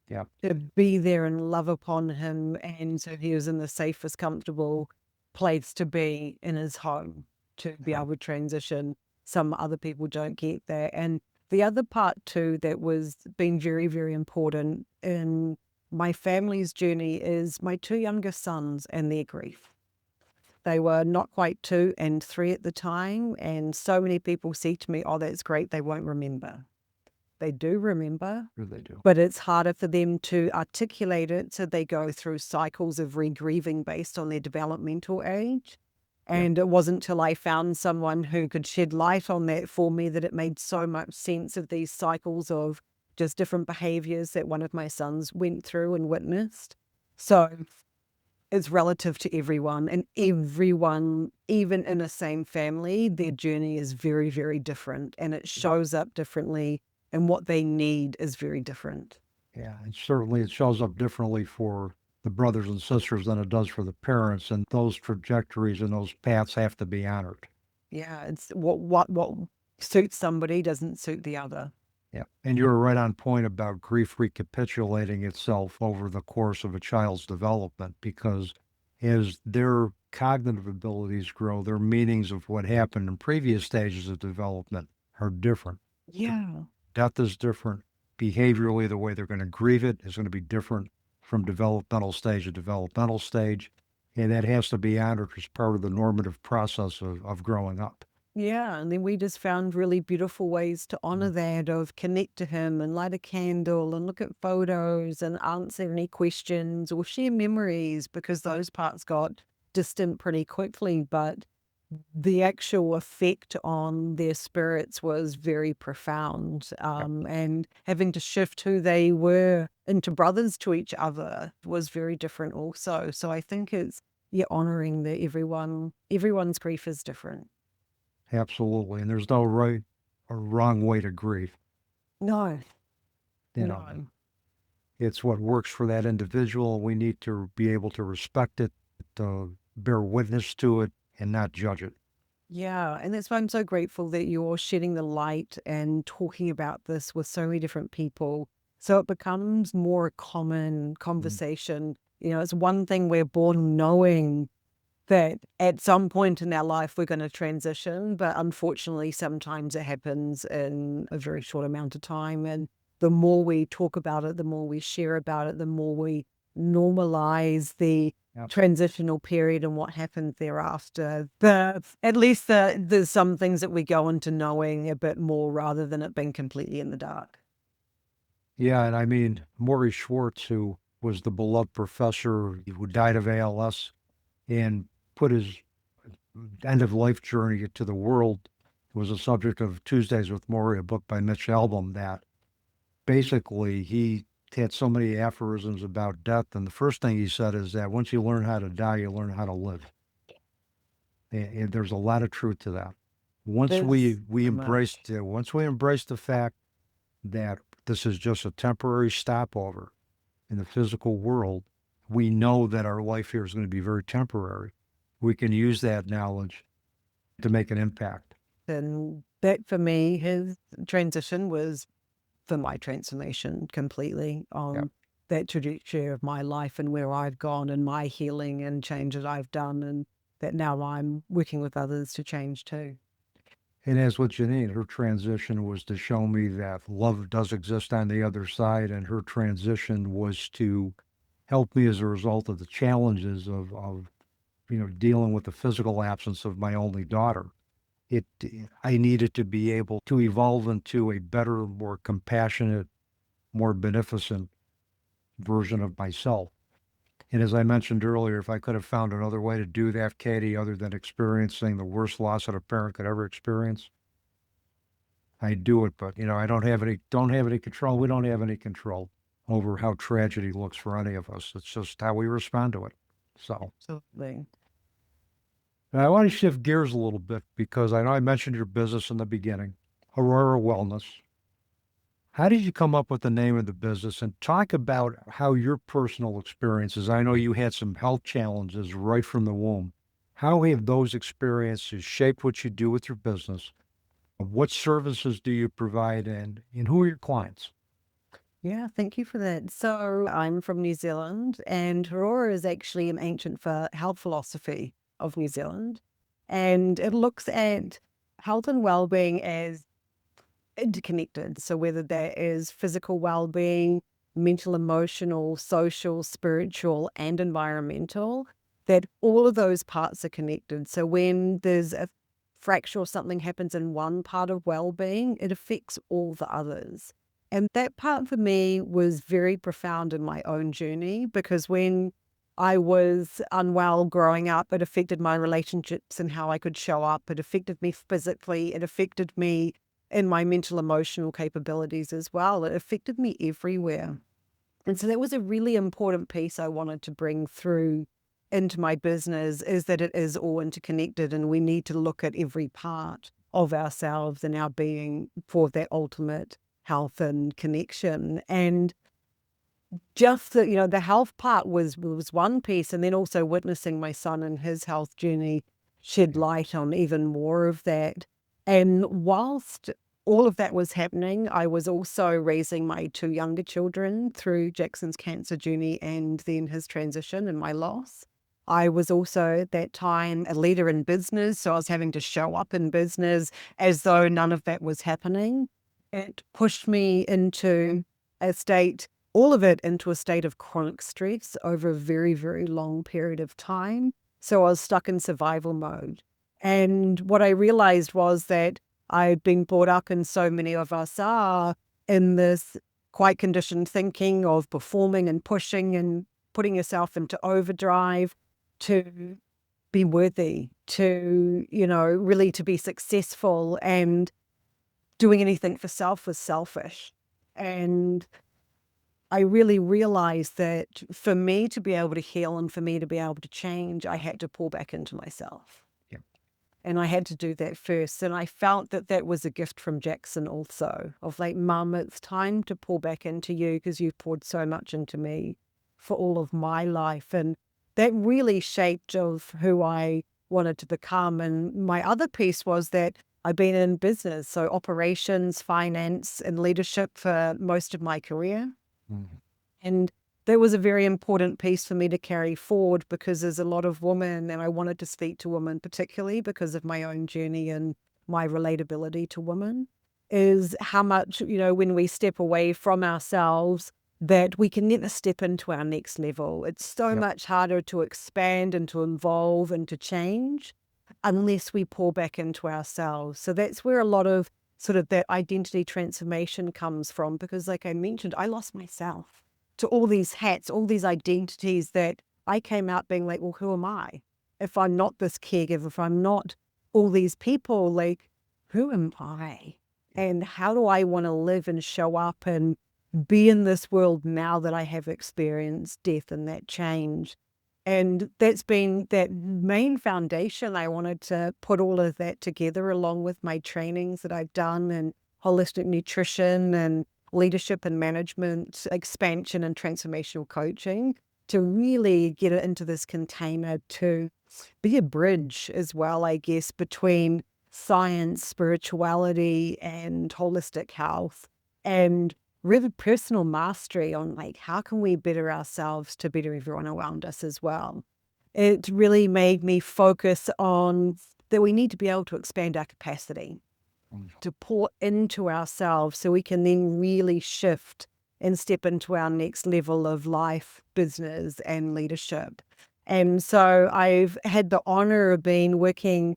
Yeah. To be there and love upon him, and so he was in the safest, comfortable place to be in his home, to be able to transition. Some other people don't get that. And the other part too that was been very, very important in my family's journey is my 2 younger sons and their grief. They were not quite 2 and 3 at the time. And so many people say to me, oh, that's great. They won't remember. They do remember, Sure they do. but it's harder for them to articulate it. So they go through cycles of re-grieving based on their developmental age. And it wasn't till I found someone who could shed light on that for me that it made so much sense of these cycles of just different behaviors that one of my sons went through and witnessed. So it's relative to everyone, and everyone, even in the same family, their journey is very, very different, and it shows up differently, and what they need is very different. Yeah, and certainly it shows up differently for the brothers and sisters than it does for the parents, and those trajectories and those paths have to be honored. Yeah, it's what suits somebody doesn't suit the other. Yeah, and you're right on point about grief recapitulating itself over the course of a child's development, because as their cognitive abilities grow, their meanings of what happened in previous stages of development are different. Yeah. Death is different. Behaviorally, the way they're going to grieve it is going to be different from developmental stage to developmental stage. And that has to be honored as part of the normative process of growing up. Yeah, and then we just found really beautiful ways to honor that, of connect to him and light a candle and look at photos and answer any questions or share memories, because those parts got distant pretty quickly. But the actual effect on their spirits was very profound. And having to shift who they were into brothers to each other was very different also. So I think it's, honoring that everyone's grief is different. Absolutely. And there's no right or wrong way to grieve. No, You know, no. it's what works for that individual. We need to be able to respect it, to bear witness to it, and not judge it. Yeah, and that's why I'm so grateful that you're shedding the light and talking about this with so many different people. So it becomes more common conversation. It's one thing we're born knowing that at some point in our life we're going to transition, but unfortunately sometimes it happens in a very short amount of time. And the more we talk about it, the more we share about it, the more we normalize the transitional period and what happens thereafter. At least there's some things that we go into knowing a bit more rather than it being completely in the dark. Yeah, and I mean, Maury Schwartz, who was the beloved professor who died of ALS and put his end of life journey to the world, was a subject of Tuesdays with Maury, a book by Mitch Albom, that basically he had so many aphorisms about death. And the first thing he said is that once you learn how to die, you learn how to live. And there's a lot of truth to that. Once we embrace the fact that this is just a temporary stopover in the physical world, we know that our life here is going to be very temporary. We can use that knowledge to make an impact. And that for me, his transition was for my transformation completely on that trajectory of my life and where I've gone and my healing and change that I've done, and that now I'm working with others to change too. And as with Jeannine, her transition was to show me that love does exist on the other side, and her transition was to help me as a result of the challenges of dealing with the physical absence of my only daughter. I needed to be able to evolve into a better, more compassionate, more beneficent version of myself. And as I mentioned earlier, if I could have found another way to do that, Katy, other than experiencing the worst loss that a parent could ever experience, I'd do it. But I don't have any control. We don't have any control over how tragedy looks for any of us. It's just how we respond to it. So Absolutely. I want to shift gears a little bit, because I know I mentioned your business in the beginning, Hauora Wellness. How did you come up with the name of the business, and talk about how your personal experiences? I know you had some health challenges right from the womb. How have those experiences shaped what you do with your business? What services do you provide, and who are your clients? Yeah, thank you for that. So I'm from New Zealand, and Hauora is actually an ancient health philosophy of New Zealand. And it looks at health and well-being as interconnected. So whether that is physical well-being, mental, emotional, social, spiritual, and environmental, that all of those parts are connected. So when there's a fracture or something happens in one part of well-being, it affects all the others. And that part for me was very profound in my own journey, because when I was unwell growing up, it affected my relationships and how I could show up. It affected me physically. It affected me in my mental, emotional capabilities as well. It affected me everywhere. And so that was a really important piece I wanted to bring through into my business, is that it is all interconnected and we need to look at every part of ourselves and our being for that ultimate health and connection. And just the health part was one piece, and then also witnessing my son and his health journey shed light on even more of that. And whilst all of that was happening, I was also raising my two younger children through Jaxon's cancer journey and then his transition and my loss. I was also at that time a leader in business, so I was having to show up in business as though none of that was happening. It pushed me into a state, all of it into a state of chronic stress over a very, very long period of time. So I was stuck in survival mode. And what I realized was that I'd been brought up, and so many of us are, in this quite conditioned thinking of performing and pushing and putting yourself into overdrive to be worthy, to, really to be successful, and doing anything for self was selfish. And I really realized that for me to be able to heal and for me to be able to change, I had to pull back into myself. Yeah. And I had to do that first. And I felt that that was a gift from Jaxon also, of like, Mum, it's time to pull back into you because you've poured so much into me for all of my life. And that really shaped of who I wanted to become. And my other piece was that I've been in business, so operations, finance, and leadership for most of my career. Mm. And that was a very important piece for me to carry forward, because there's a lot of women, and I wanted to speak to women particularly because of my own journey and my relatability to women, is how much, when we step away from ourselves, that we can never step into our next level. It's so Yep. much harder to expand and to evolve and to change unless we pour back into ourselves. So that's where a lot of sort of that identity transformation comes from, because like I mentioned, I lost myself to all these hats, all these identities, that I came out being like, well, who am I? If I'm not this caregiver, if I'm not all these people, like, who am I? And how do I want to live and show up and be in this world now that I have experienced death and that change? And that's been that main foundation. I wanted to put all of that together along with my trainings that I've done in holistic nutrition and leadership and management, expansion and transformational coaching, to really get it into this container to be a bridge as well, I guess, between science, spirituality, and holistic health, and really personal mastery on like, how can we better ourselves to better everyone around us as well. It really made me focus on that we need to be able to expand our capacity to pour into ourselves so we can then really shift and step into our next level of life, business, and leadership. And so I've had the honor of being working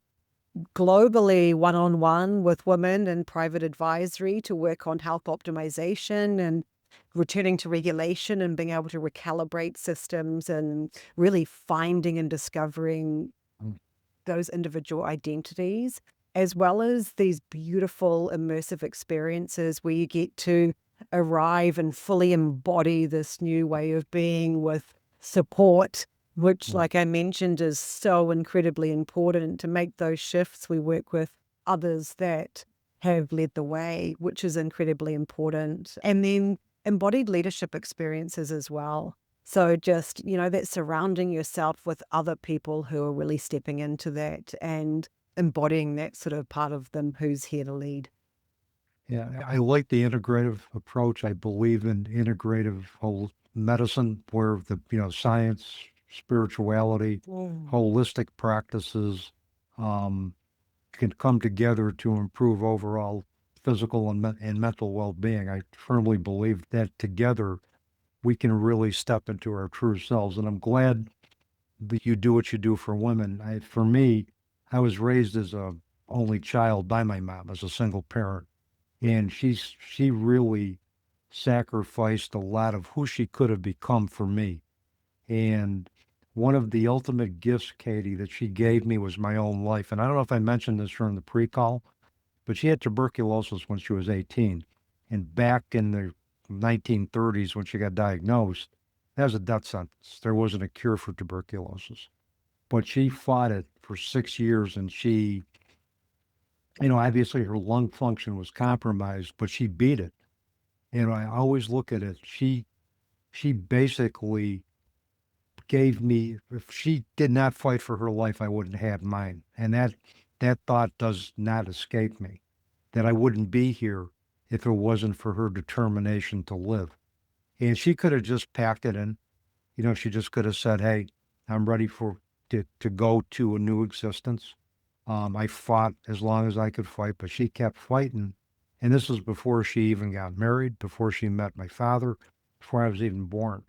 globally one-on-one with women in private advisory to work on health optimization and returning to regulation and being able to recalibrate systems and really finding and discovering those individual identities, as well as these beautiful immersive experiences where you get to arrive and fully embody this new way of being with support, which, like I mentioned, is so incredibly important. To make those shifts, we work with others that have led the way, which is incredibly important. And then embodied leadership experiences as well. So just, that surrounding yourself with other people who are really stepping into that and embodying that sort of part of them who's here to lead. Yeah, I like the integrative approach. I believe in integrative whole medicine, where the science, spirituality, holistic practices can come together to improve overall physical and mental well-being. I firmly believe that together we can really step into our true selves. And I'm glad you do what you do for women. For me, I was raised as a only child by my mom as a single parent, and she really sacrificed a lot of who she could have become for me. And one of the ultimate gifts, Katie, that she gave me was my own life. And I don't know if I mentioned this during the pre-call, but she had tuberculosis when she was 18. And back in the 1930s, when she got diagnosed, that was a death sentence. There wasn't a cure for tuberculosis. But she fought it for 6 years, and she, obviously her lung function was compromised, but she beat it. And I always look at it. She basically gave me, if she did not fight for her life, I wouldn't have mine. And that thought does not escape me, that I wouldn't be here if it wasn't for her determination to live. And she could have just packed it in. She just could have said, hey, I'm ready to go to a new existence. I fought as long as I could fight, but she kept fighting. And this was before she even got married, before she met my father, before I was even born.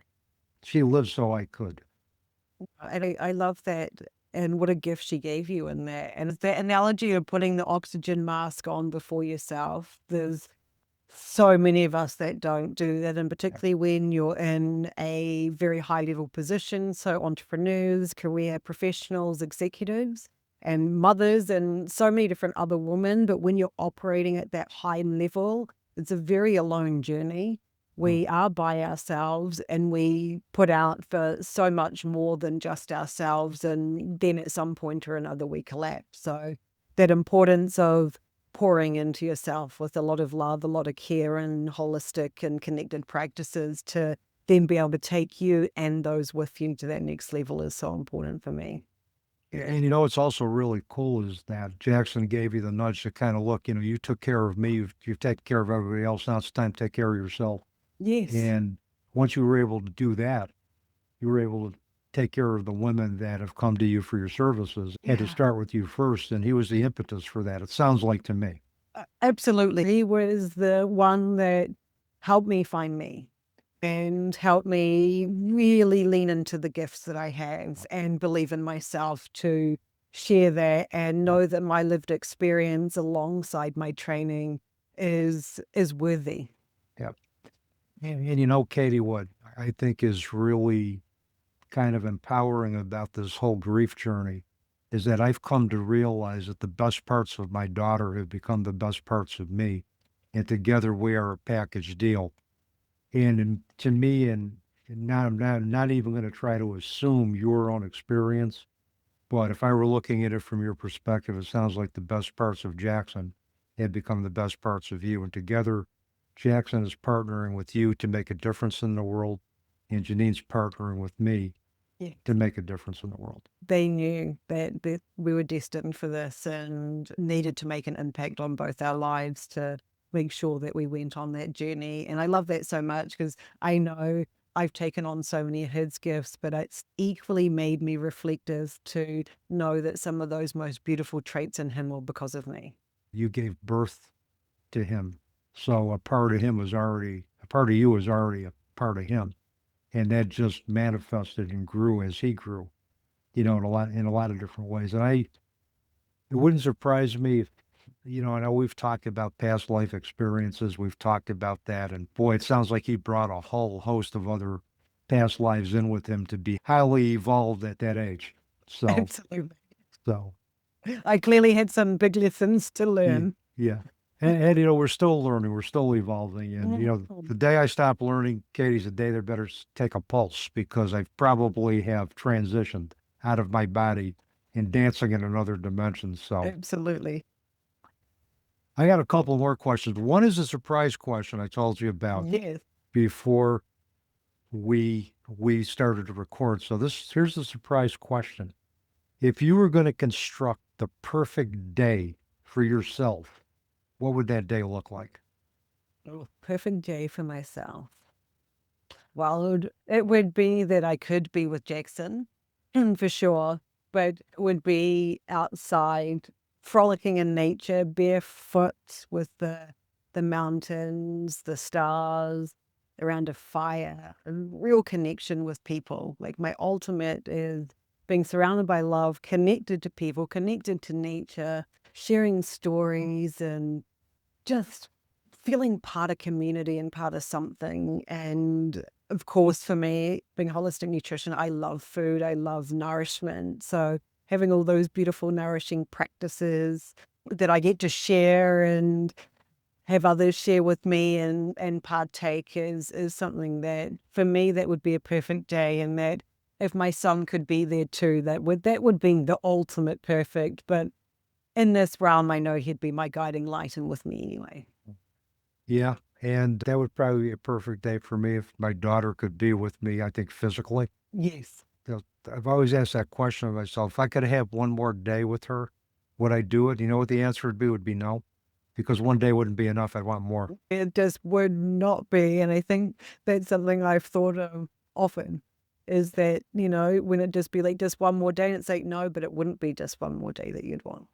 She lived so I could. And I love that. And what a gift she gave you in that. And that analogy of putting the oxygen mask on before yourself. There's so many of us that don't do that. And particularly when you're in a very high level position. So entrepreneurs, career professionals, executives, and mothers, and so many different other women. But when you're operating at that high level, it's a very alone journey. We are by ourselves, and we put out for so much more than just ourselves. And then at some point or another, we collapse. So that importance of pouring into yourself with a lot of love, a lot of care, and holistic and connected practices to then be able to take you and those with you to that next level is so important for me. And what's also really cool is that Jaxon gave you the nudge to kind of look, you took care of me, you've taken care of everybody else. Now it's time to take care of yourself. Yes. And once you were able to do that, you were able to take care of the women that have come to you for your services. Had to start with you first, and he was the impetus for that. It sounds like to me. Absolutely. He was the one that helped me find me and helped me really lean into the gifts that I have and believe in myself to share that and know that my lived experience alongside my training is worthy. Yeah. And Katie, what I think is really kind of empowering about this whole grief journey is that I've come to realize that the best parts of my daughter have become the best parts of me. And together we are a package deal. And to me, and now I'm not even going to try to assume your own experience, but if I were looking at it from your perspective, it sounds like the best parts of Jaxon have become the best parts of you. And together, Jaxon is partnering with you to make a difference in the world, and Jeannine's partnering with me to make a difference in the world. They knew that we were destined for this and needed to make an impact on both our lives to make sure that we went on that journey. And I love that so much because I know I've taken on so many of his gifts, but it's equally made me reflective to know that some of those most beautiful traits in him were because of me. You gave birth to him. So a part of you was already a part of him. And that just manifested and grew as he grew, in a lot of different ways. And it wouldn't surprise me if, I know we've talked about past life experiences. We've talked about that. And boy, it sounds like he brought a whole host of other past lives in with him to be highly evolved at that age. So, Absolutely. so I clearly had some big lessons to learn. yeah. And we're still learning, we're still evolving. And, the day I stop learning, Katie's the day they better take a pulse because I probably have transitioned out of my body and dancing in another dimension. So Absolutely. I got a couple more questions. One is a surprise question I told you about before we started to record. So here's the surprise question. If you were going to construct the perfect day for yourself, what would that day look like? Perfect day for myself. Well, it would be that I could be with Jaxon, for sure, but it would be outside, frolicking in nature, barefoot with the mountains, the stars, around a fire, a real connection with people. Like my ultimate is being surrounded by love, connected to people, connected to nature, sharing stories, and just feeling part of community and part of something. And of course, for me, being holistic nutrition, I love food, I love nourishment. So having all those beautiful, nourishing practices that I get to share and have others share with me and partake is something that, for me, that would be a perfect day. And that if my son could be there too, that would be the ultimate perfect. But in this realm, I know he'd be my guiding light and with me anyway. Yeah. And that would probably be a perfect day for me if my daughter could be with me, I think physically. Yes. You know, I've always asked that question of myself. If I could have one more day with her, would I do it? You know what the answer would be? Would be no. Because one day wouldn't be enough. I'd want more. It just would not be. And I think that's something I've thought of often, is that, when it just be like just one more day, and it's like, no, but it wouldn't be just one more day that you'd want.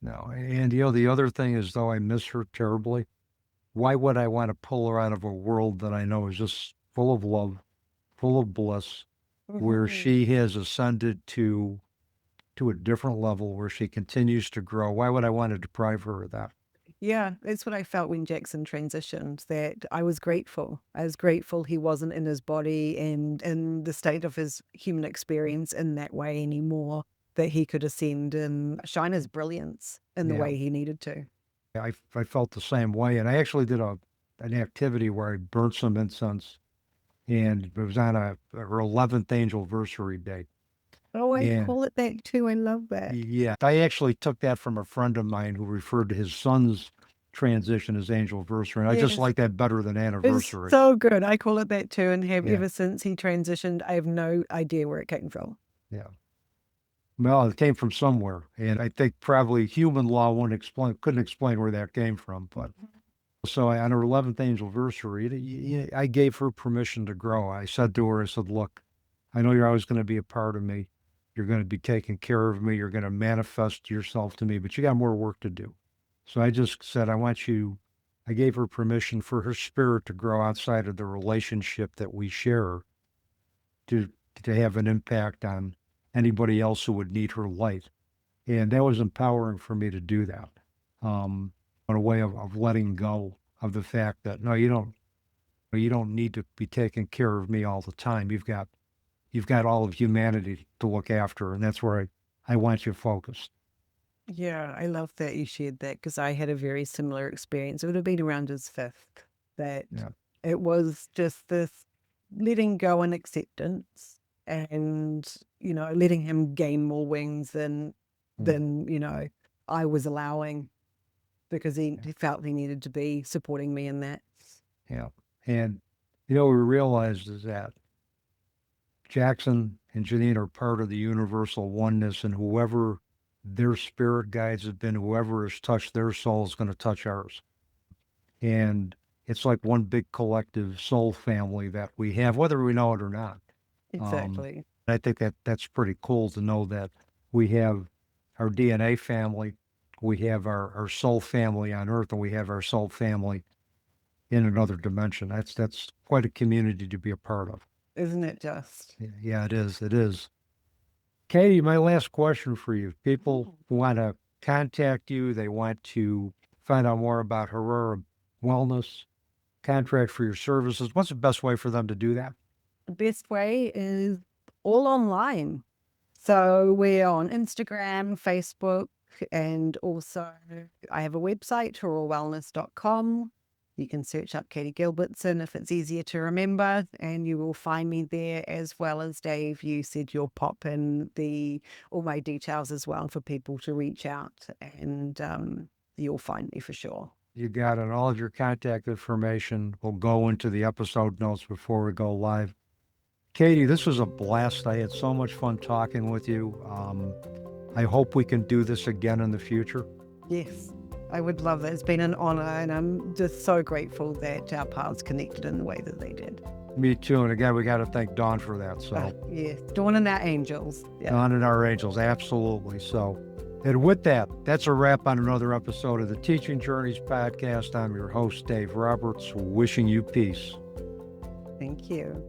No. And the other thing is, though I miss her terribly, why would I want to pull her out of a world that I know is just full of love, full of bliss, where she has ascended to a different level, where she continues to grow? Why would I want to deprive her of that? Yeah, that's what I felt when Jaxon transitioned, that I was grateful. I was grateful he wasn't in his body and in the state of his human experience in that way anymore, that he could ascend and shine his brilliance in the Yeah. way he needed to. I felt the same way. And I actually did an activity where I burnt some incense, and it was on her 11th anniversary day. Oh, I And call it that too. I love that. yeah, I actually took that from a friend of mine who referred to his son's transition as anniversary. And I just Yes. like that better than It's anniversary. so good. I call it that too, and have Yeah. ever since he transitioned. I have no idea where it came from. Yeah. Well, it came from somewhere. And I think probably human law couldn't explain where that came from. But so on her 11th anniversary, I gave her permission to grow. I said to her, I said, look, I know you're always going to be a part of me. You're going to be taking care of me. You're going to manifest yourself to me, but you got more work to do. So I just said, I gave her permission for her spirit to grow outside of the relationship that we share, to have an impact on anybody else who would need her light. And that was empowering for me to do that. In a way of letting go of the fact that, no, you don't need to be taking care of me all the time. You've got all of humanity to look after, and that's where I want you focused. Yeah, I love that you shared that, because I had a very similar experience. It would have been around his fifth, that Yeah. it was just this letting go and acceptance, and letting him gain more wings than I was allowing, because he felt he needed to be supporting me in that. Yeah. And what we realized is that Jaxon and Jeannine are part of the universal oneness, and whoever their spirit guides have been, whoever has touched their soul is going to touch ours. And it's like one big collective soul family that we have, whether we know it or not. Exactly. I think that's pretty cool to know that we have our DNA family, we have our soul family on Earth, and we have our soul family in another dimension. That's quite a community to be a part of. Isn't it just? Yeah, it is. It is. Katy, my last question for you. People want to contact you. They want to find out more about Hauora Wellness, contract for your services. What's the best way for them to do that? The best way is all online. So we're on Instagram, Facebook, and also I have a website, hauorawellness.com. You can search up Katy Gilbertson if it's easier to remember, and you will find me there, as well as Dave. You said you'll pop in all my details as well for people to reach out, and you'll find me for sure. You got it. All of your contact information will go into the episode notes before we go live. Katy, this was a blast. I had so much fun talking with you. I hope we can do this again in the future. Yes, I would love that. It's been an honor, and I'm just so grateful that our paths connected in the way that they did. Me too. And again, we got to thank Dawn for that. So yeah, Dawn and our angels. Yeah. Dawn and our angels, absolutely. So, and with that, that's a wrap on another episode of the Teaching Journeys podcast. I'm your host, Dave Roberts, wishing you peace. Thank you.